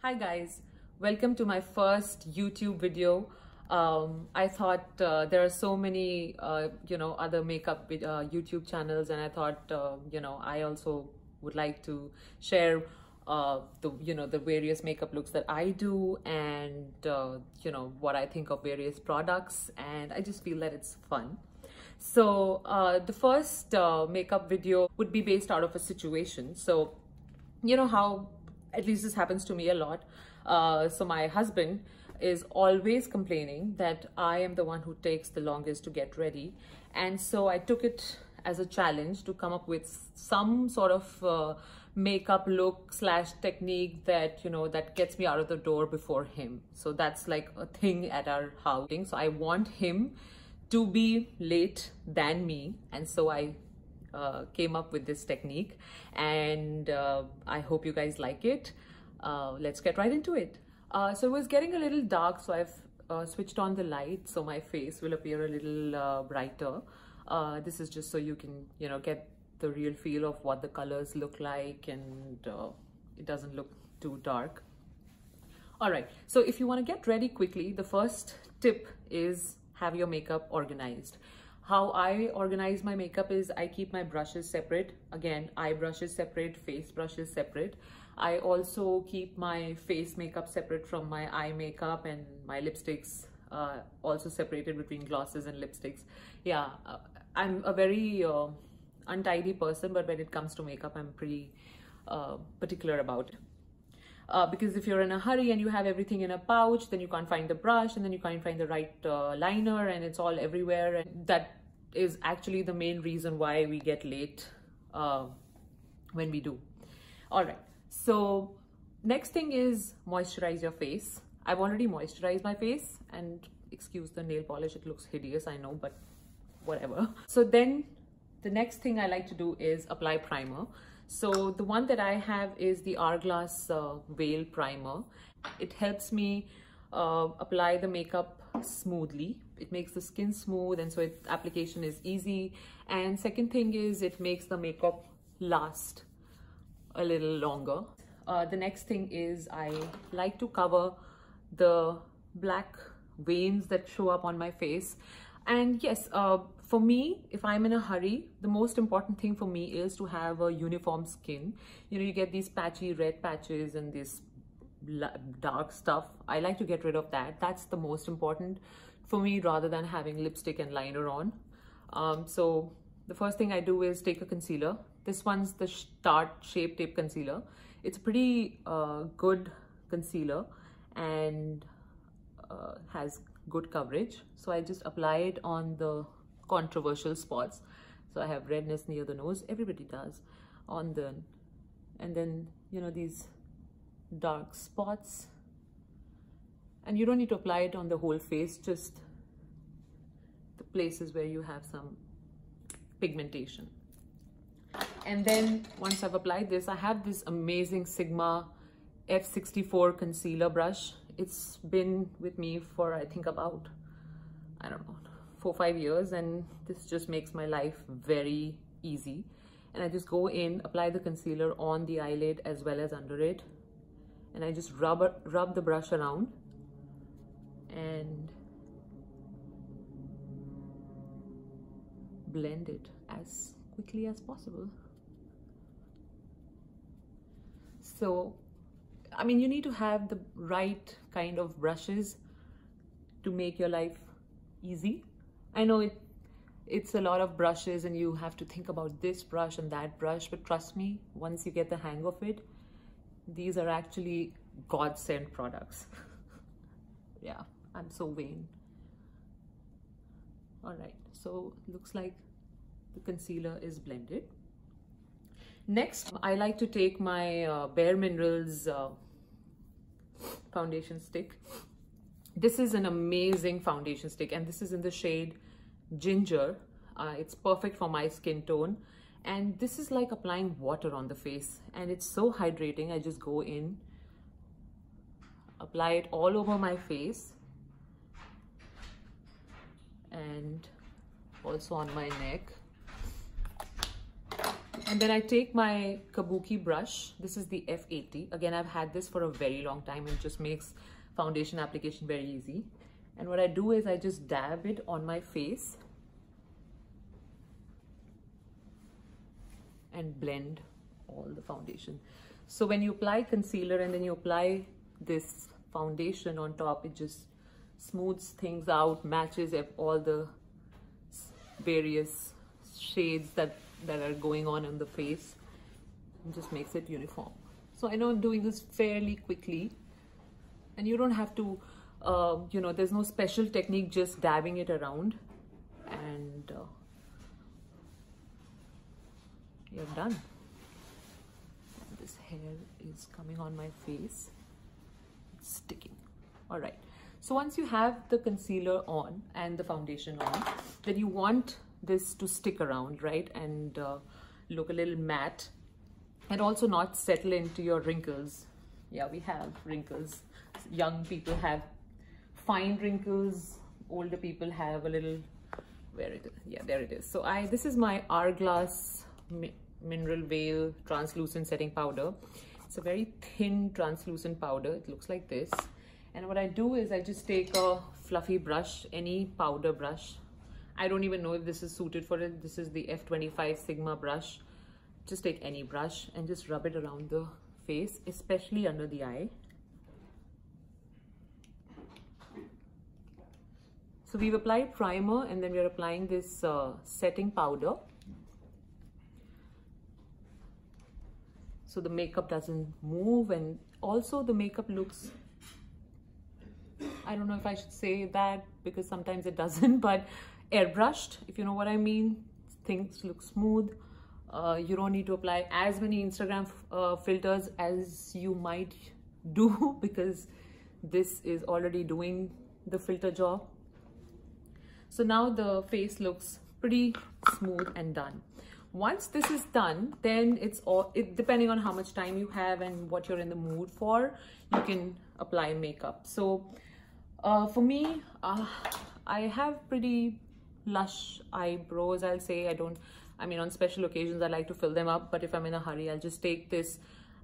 Hi guys, welcome to my first YouTube video. I thought there are so many other makeup YouTube channels, and I thought I also would like to share the various makeup looks that I do, and what I think of various products, and I just feel that it's fun. So the first makeup video would be based out of a situation. So you know how, at least this happens to me a lot. So my husband is always complaining that I am the one who takes the longest to get ready. And so I took it as a challenge to come up with some sort of makeup look slash technique that, that gets me out of the door before him. So that's like a thing at our house. So I want him to be late than me. And so I came up with this technique, and I hope you guys like it. Let's get right into it. So it was getting a little dark, so I've switched on the light so my face will appear a little brighter. This is just so you can get the real feel of what the colors look like, and it doesn't look too dark. All right, so if you want to get ready quickly, the first tip is have your makeup organized. How I organize my makeup is I keep my brushes separate. Again, eye brushes separate, face brushes separate. I also keep my face makeup separate from my eye makeup, and my lipsticks also separated between glosses and lipsticks. Yeah, I'm a very untidy person, but when it comes to makeup, I'm pretty particular about it. Because if you're in a hurry and you have everything in a pouch, then you can't find the brush, and then you can't find the right liner, and it's all everywhere. And that is actually the main reason why we get late when we do. All right, so next thing is moisturize your face. I've already moisturized my face, and excuse the nail polish, it looks hideous, I know, but whatever. So then the next thing I like to do is apply primer. So the one that I have is the Hourglass Veil Primer. It helps me apply the makeup smoothly. It makes the skin smooth, and so its application is easy. And second thing is it makes the makeup last a little longer. The next thing is I like to cover the black veins that show up on my face. And yes, for me, if I'm in a hurry, the most important thing for me is to have a uniform skin. You get these patchy red patches and this dark stuff. I like to get rid of that. That's the most important for me, rather than having lipstick and liner on. So the first thing I do is take a concealer. This one's the Tarte Shape Tape Concealer. It's a pretty good concealer, and has good coverage. So I just apply it on the controversial spots. So I have redness near the nose, everybody does, and then these dark spots. And you don't need to apply it on the whole face, just the places where you have some pigmentation. And then once I've applied this, I have this amazing Sigma F64 concealer brush. It's been with me for, I think, about, I don't know, 4 or 5 years, and this just makes my life very easy. And I just go in, apply the concealer on the eyelid as well as under it, and I just rub the brush around and blend it as quickly as possible. So I mean, you need to have the right kind of brushes to make your life easy. I know it's a lot of brushes, and you have to think about this brush and that brush, but trust me, once you get the hang of it, these are actually godsend products. Yeah, I'm so vain. All right, so looks like the concealer is blended. Next, I like to take my Bare Minerals foundation stick. This is an amazing foundation stick, and this is in the shade Ginger. It's perfect for my skin tone, and this is like applying water on the face, and it's so hydrating. I just go in, apply it all over my face, and also on my neck. And then I take my kabuki brush. This is the F80. Again, I've had this for a very long time and it just makes foundation application very easy. And what I do is I just dab it on my face and blend all the foundation. So when you apply concealer and then you apply this foundation on top, it just smooths things out, matches all the various shades that are going on the face, and just makes it uniform. So I know I'm doing this fairly quickly, and you don't have to, you know, there's no special technique, just dabbing it around, and you're done. And this hair is coming on my face, it's sticking. All right, so once you have the concealer on and the foundation on, then you want this to stick around, right, and look a little matte and also not settle into your wrinkles. Yeah, we have wrinkles. Young people have fine wrinkles, older people have a little, where it is, yeah, there it is. So this is my Hourglass Mineral Veil Translucent Setting Powder. It's a very thin translucent powder. It looks like this. And what I do is I just take a fluffy brush, any powder brush. I don't even know if this is suited for it. This is the F25 Sigma brush. Just take any brush and just rub it around the face, especially under the eye. So we've applied primer and then we're applying this setting powder. So the makeup doesn't move, and also the makeup looks, I don't know if I should say that because sometimes it doesn't, but airbrushed, if you know what I mean. Things look smooth. You don't need to apply as many Instagram filters as you might do because this is already doing the filter job. So now the face looks pretty smooth and done. Once this is done, then depending on how much time you have and what you're in the mood for, you can apply makeup. So for me, I have pretty lush eyebrows, I'll say. I mean, on special occasions, I like to fill them up, but if I'm in a hurry, I'll just take this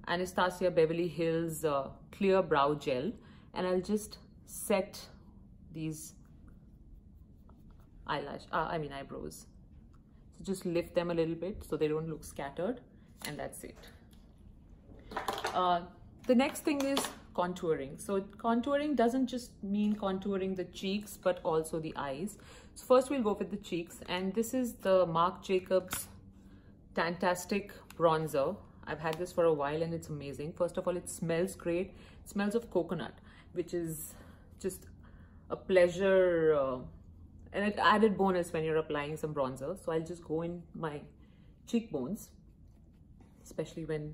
Anastasia Beverly Hills Clear Brow Gel, and I'll just set these eyebrows. So just lift them a little bit so they don't look scattered, and that's it. The next thing is contouring. So contouring doesn't just mean contouring the cheeks, but also the eyes. So first we'll go with the cheeks, and this is the Marc Jacobs Fantastic Bronzer. I've had this for a while and it's amazing. First of all, it smells great. It smells of coconut, which is just a pleasure, and an added bonus when you're applying some bronzer. So I'll just go in my cheekbones, especially when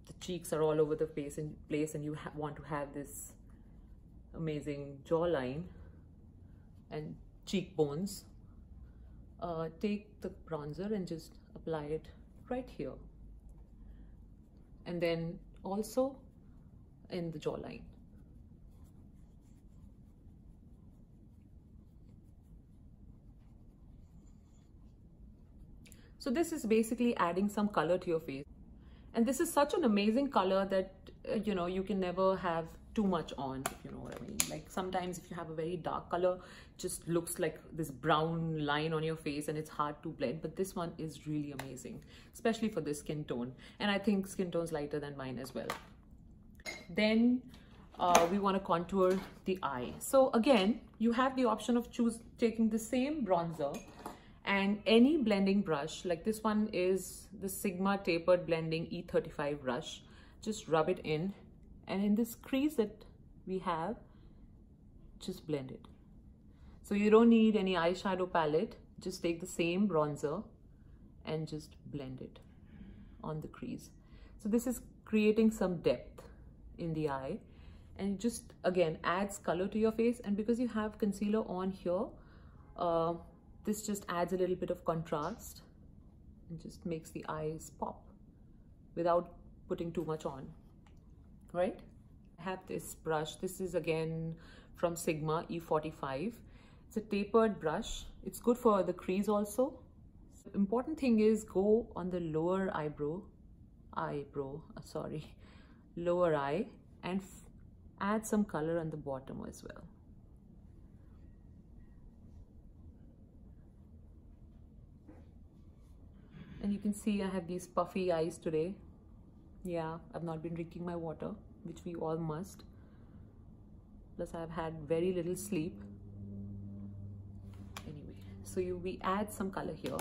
the cheeks are all over the face and you want to have this amazing jawline and cheekbones. Take the bronzer and just apply it right here, and then also in the jawline. So this is basically adding some color to your face, and this is such an amazing color that you know, you can never have too much on, if you know what I mean. Like sometimes if you have a very dark color, it just looks like this brown line on your face and it's hard to blend, but this one is really amazing, especially for this skin tone, and I think skin tone's lighter than mine as well. Then we want to contour the eye. So again, you have the option of taking the same bronzer and any blending brush. Like this one is the Sigma Tapered Blending E35 brush. Just rub it in, and in this crease that we have, just blend it. So you don't need any eyeshadow palette. Just take the same bronzer and just blend it on the crease. So this is creating some depth in the eye, and it just again adds color to your face. And because you have concealer on here, this just adds a little bit of contrast and just makes the eyes pop without putting too much on, right? I have this brush. This is again from Sigma E45. It's a tapered brush. It's good for the crease also. Important thing is go on the lower lower eye, and add some color on the bottom as well. And you can see I have these puffy eyes today. Yeah, I've not been drinking my water, which we all must. Plus I've had very little sleep. Anyway, so we add some color here.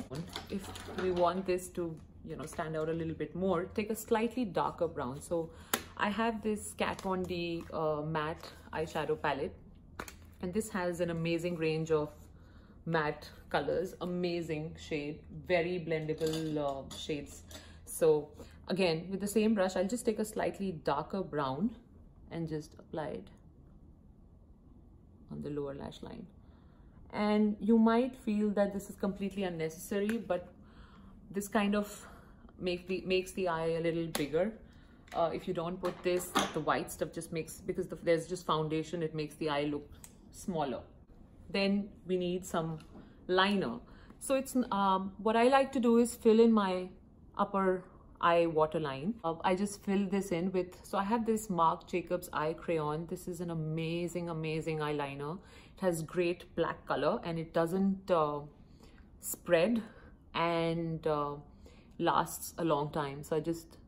If we want this to, you know, stand out a little bit more, take a slightly darker brown. So I have this Kat Von D matte eyeshadow palette, and this has an amazing range of matte colors, amazing shade, very blendable shades. So again, with the same brush, I'll just take a slightly darker brown and just apply it on the lower lash line. And you might feel that this is completely unnecessary, but this kind of makes the eye a little bigger. If you don't put this, the white stuff just makes, because there's just foundation, it makes the eye look smaller. Then we need some liner. So it's what I like to do is fill in my upper eye waterline. I just fill this in with, so I have this Marc Jacobs eye crayon. This is an amazing eyeliner. It has great black color, and it doesn't spread and lasts a long time. So I just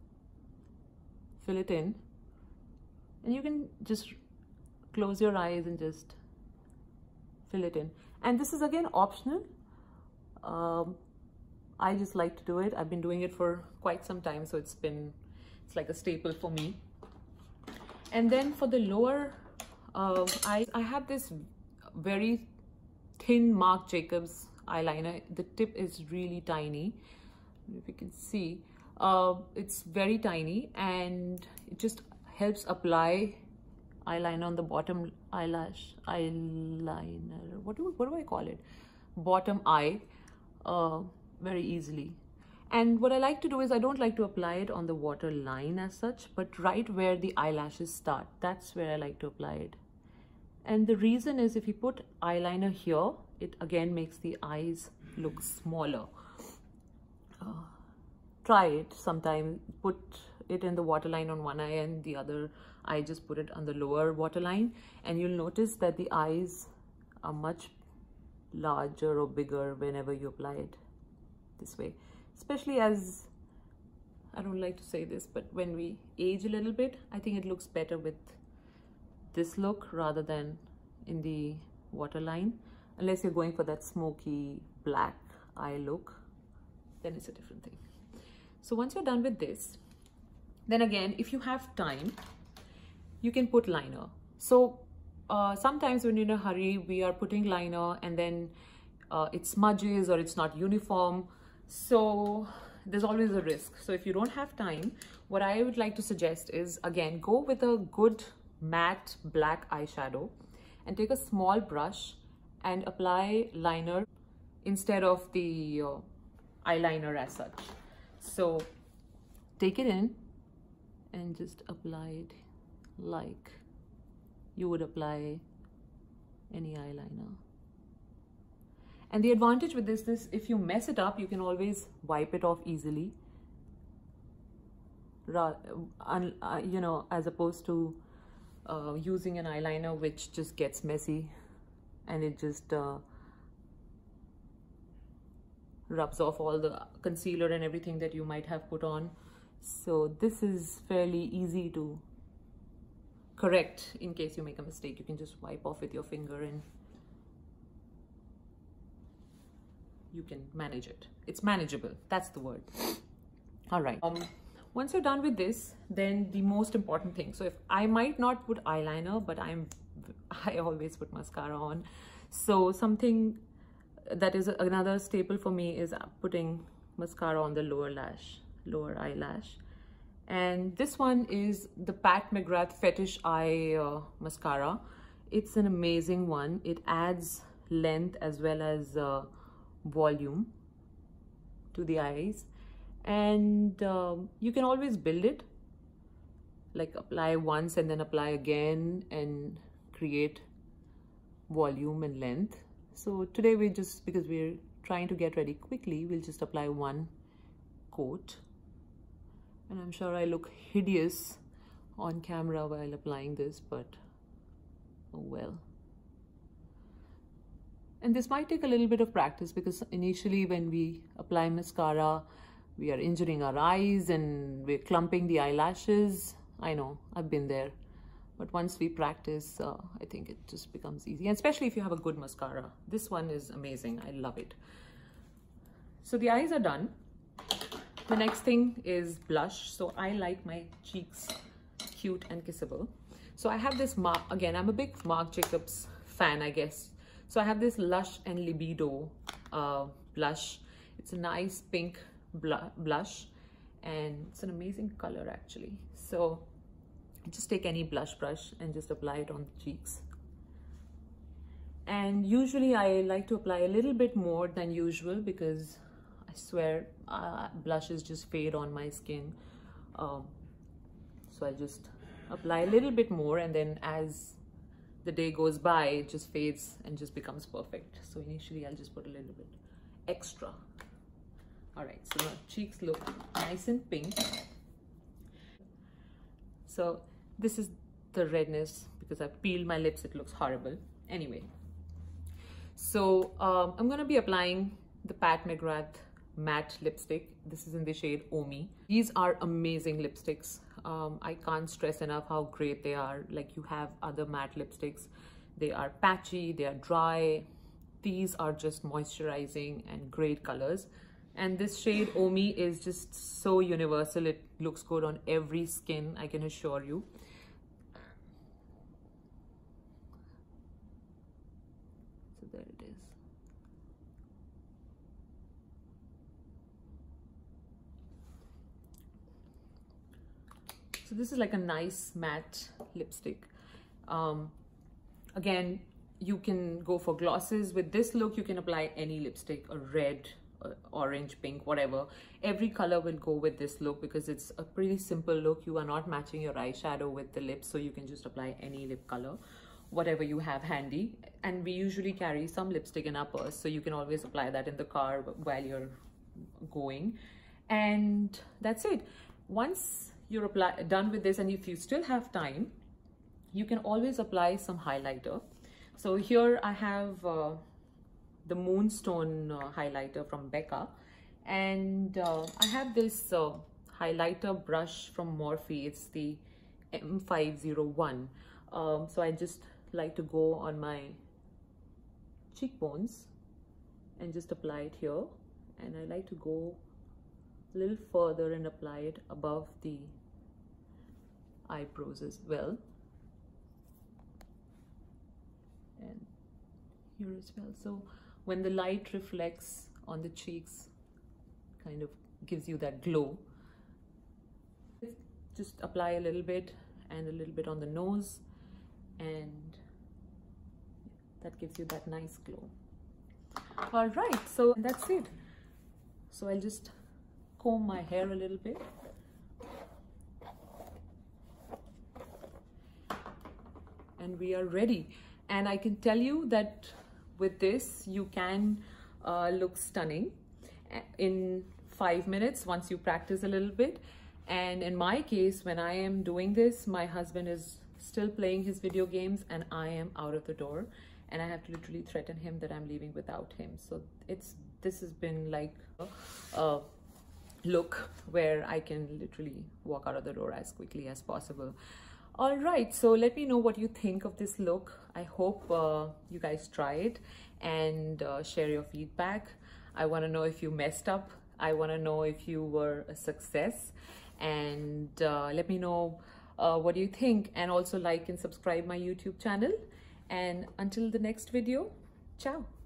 fill it in, and you can just close your eyes and just fill it in. And this is again optional. I just like to do it. I've been doing it for quite some time, so it's like a staple for me. And then for the lower eyes, I have this very thin Marc Jacobs eyeliner. The tip is really tiny. If you can see, it's very tiny, and it just helps apply eyeliner on the bottom eyeliner. What do I call it? Bottom eye, very easily. And what I like to do is, I don't like to apply it on the waterline as such, but right where the eyelashes start, that's where I like to apply it. And the reason is, if you put eyeliner here, it again makes the eyes look smaller. Try it sometime. Put it in the waterline on one eye, and the other eye just put it on the lower waterline, and you'll notice that the eyes are much larger or bigger whenever you apply it this way. Especially as, I don't like to say this, but when we age a little bit, I think it looks better with this look rather than in the waterline. Unless you're going for that smoky black eye look, then it's a different thing. So once you're done with this, then again, if you have time, you can put liner. So sometimes when you're in a hurry, we are putting liner, and then it smudges or it's not uniform. So there's always a risk. So if you don't have time, what I would like to suggest is, again, go with a good matte black eyeshadow and take a small brush and apply liner instead of the eyeliner as such. So take it in and just apply it like you would apply any eyeliner. And the advantage with this is, if you mess it up, you can always wipe it off easily. You know, as opposed to using an eyeliner which just gets messy and it just rubs off all the concealer and everything that you might have put on. So this is fairly easy to correct. In case you make a mistake, you can just wipe off with your finger and you can manage it. It's manageable, that's the word. All right, once you're done with this, then the most important thing, so if I might not put eyeliner, but I always put mascara on. So something that is another staple for me is putting mascara on the lower eyelash. And this one is the Pat McGrath Fetish Eye mascara. It's an amazing one. It adds length as well as volume to the eyes, and you can always build it, like apply once and then apply again and create volume and length. So today we just, because we're trying to get ready quickly, we'll just apply one coat. And I'm sure I look hideous on camera while applying this, but oh well. And this might take a little bit of practice, because initially when we apply mascara, we are injuring our eyes and we're clumping the eyelashes. I know, I've been there. But once we practice, I think it just becomes easy. And especially if you have a good mascara. This one is amazing. I love it. So the eyes are done. The next thing is blush. So I like my cheeks cute and kissable. So I have this Marc, again, I'm a big Marc Jacobs fan, I guess. So I have this Lush and Libido blush. It's a nice pink blush, and it's an amazing color actually. So just take any blush brush and just apply it on the cheeks. And usually I like to apply a little bit more than usual, because I swear blushes just fade on my skin. So I'll just apply a little bit more, and then as the day goes by, it just fades and just becomes perfect. So initially I'll just put a little bit extra. All right, so my cheeks look nice and pink. So this is the redness, because I peeled my lips, it looks horrible. Anyway, so I'm going to be applying the Pat McGrath matte lipstick. This is in the shade Omi. These are amazing lipsticks. I can't stress enough how great they are. Like, you have other matte lipsticks, they are patchy, they are dry. These are just moisturizing and great colors. And this shade Omi is just so universal. It looks good on every skin, I can assure you. So there it is. So this is like a nice matte lipstick. Again, you can go for glosses. With this look, you can apply any lipstick, a red, orange, pink, whatever. Every color will go with this look, because it's a pretty simple look. You are not matching your eyeshadow with the lips, so you can just apply any lip color, whatever you have handy. And we usually carry some lipstick in our purse, so you can always apply that in the car while you're going. And that's it. Once you're done with this, and if you still have time, you can always apply some highlighter. So here I have the Moonstone highlighter from Becca, and I have this highlighter brush from Morphe. It's the M501. So I just like to go on my cheekbones and just apply it here, and I like to go a little further and apply it above the eyebrows as well, and here as well. So when the light reflects on the cheeks, kind of gives you that glow. Just apply a little bit and a little bit on the nose, and that gives you that nice glow. All right, so that's it. So I'll just comb my hair a little bit. And we are ready. And I can tell you that with this, you can look stunning in 5 minutes once you practice a little bit. And in my case, when I am doing this, my husband is still playing his video games and I am out of the door, and I have to literally threaten him that I'm leaving without him. So this has been like a look where I can literally walk out of the door as quickly as possible. All right, so let me know what you think of this look. I hope you guys try it and share your feedback. I want to know if you messed up. I want to know if you were a success, and let me know what do you think, and also like and subscribe my YouTube channel. And until the next video, ciao.